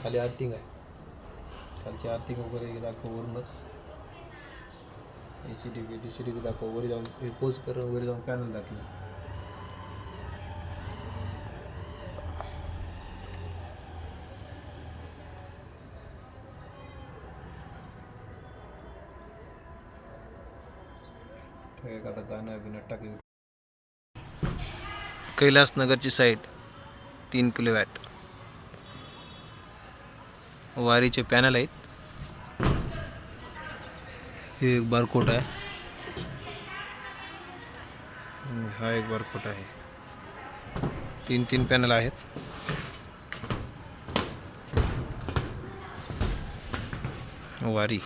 खाली आर्थिंग आहे, खालची आर्थिंग वगैरे दाखव वरूनच. ACDB DCDB दाखव, वर जाऊन पोज कर, वर जाऊन पॅनल दाखव. आता गाणं बिना टाकलं. कैलासनगरची साईड 3 किलोवॅट वारीचे पॅनल आहेत. हे एक बारकोट आहे, हा एक बारकोट आहे. 3 पॅनल आहेत. वारी